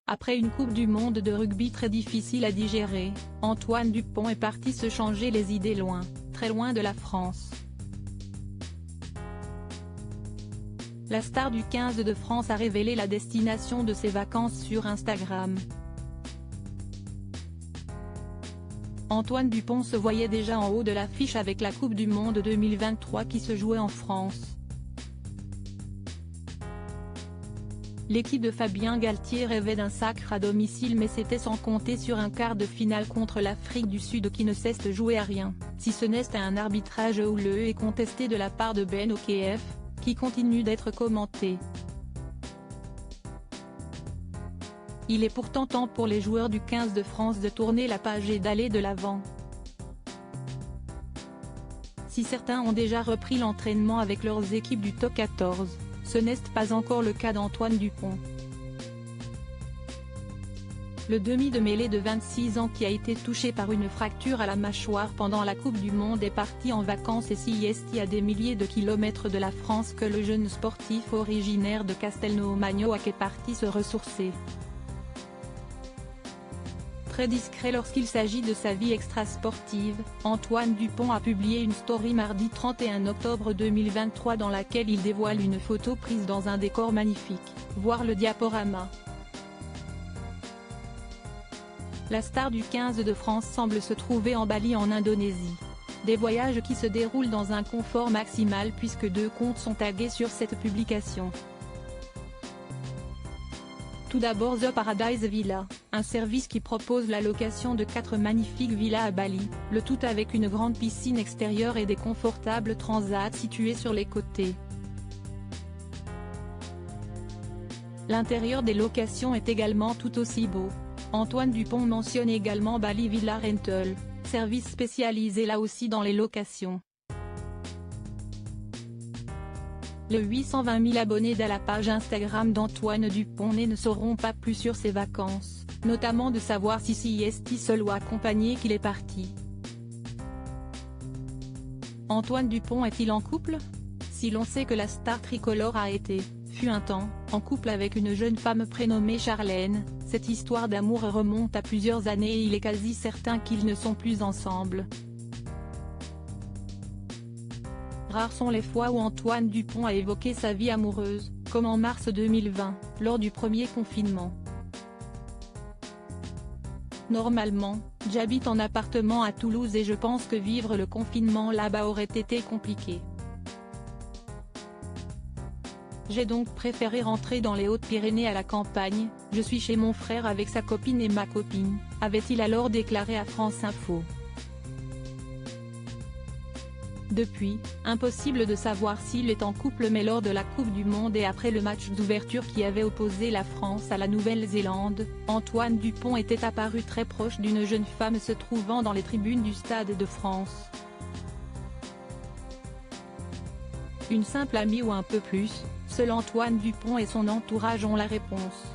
Après une Coupe du Monde de rugby très difficile à digérer, Antoine Dupont est parti se changer les idées loin, très loin de la France. La star du 15 de France a révélé la destination de ses vacances sur Instagram. Antoine Dupont se voyait déjà en haut de l'affiche avec la Coupe du Monde 2023 qui se jouait en France. L'équipe de Fabien Galtier rêvait d'un sacre à domicile, mais c'était sans compter sur un quart de finale contre l'Afrique du Sud qui ne cesse de jouer à rien, si ce n'est à un arbitrage houleux et contesté de la part de Ben Okef, qui continue d'être commenté. Il est pourtant temps pour les joueurs du 15 de France de tourner la page et d'aller de l'avant. Si certains ont déjà repris l'entraînement avec leurs équipes du top 14, ce n'est pas encore le cas d'Antoine Dupont. Le demi de mêlée de 26 ans qui a été touché par une fracture à la mâchoire pendant la Coupe du Monde est parti en vacances et sieste à des milliers de kilomètres de la France que le jeune sportif originaire de Castelnau-Magnoac est parti se ressourcer. Très discret lorsqu'il s'agit de sa vie extrasportive, Antoine Dupont a publié une story mardi 31 octobre 2023 dans laquelle il dévoile une photo prise dans un décor magnifique, voir le diaporama. La star du 15 de France semble se trouver en Bali en Indonésie. Des voyages qui se déroulent dans un confort maximal puisque 2 comptes sont tagués sur cette publication. Tout d'abord The Paradise Villa, un service qui propose la location de 4 magnifiques villas à Bali, le tout avec une grande piscine extérieure et des confortables transats situés sur les côtés. L'intérieur des locations est également tout aussi beau. Antoine Dupont mentionne également Bali Villa Rental, service spécialisé là aussi dans les locations. Les 820 000 abonnés de la page Instagram d'Antoine Dupont ne sauront pas plus sur ses vacances, notamment de savoir si est seul ou accompagné qu'il est parti. Antoine Dupont est-il en couple? Si l'on sait que la star tricolore fut un temps, en couple avec une jeune femme prénommée Charlène, cette histoire d'amour remonte à plusieurs années et il est quasi certain qu'ils ne sont plus ensemble. Rares sont les fois où Antoine Dupont a évoqué sa vie amoureuse, comme en mars 2020, lors du premier confinement. Normalement, j'habite en appartement à Toulouse et je pense que vivre le confinement là-bas aurait été compliqué. J'ai donc préféré rentrer dans les Hautes-Pyrénées à la campagne, je suis chez mon frère avec sa copine et ma copine, avait-il alors déclaré à France Info. Depuis, impossible de savoir s'il est en couple, mais lors de la Coupe du Monde et après le match d'ouverture qui avait opposé la France à la Nouvelle-Zélande, Antoine Dupont était apparu très proche d'une jeune femme se trouvant dans les tribunes du Stade de France. Une simple amie ou un peu plus, seul Antoine Dupont et son entourage ont la réponse.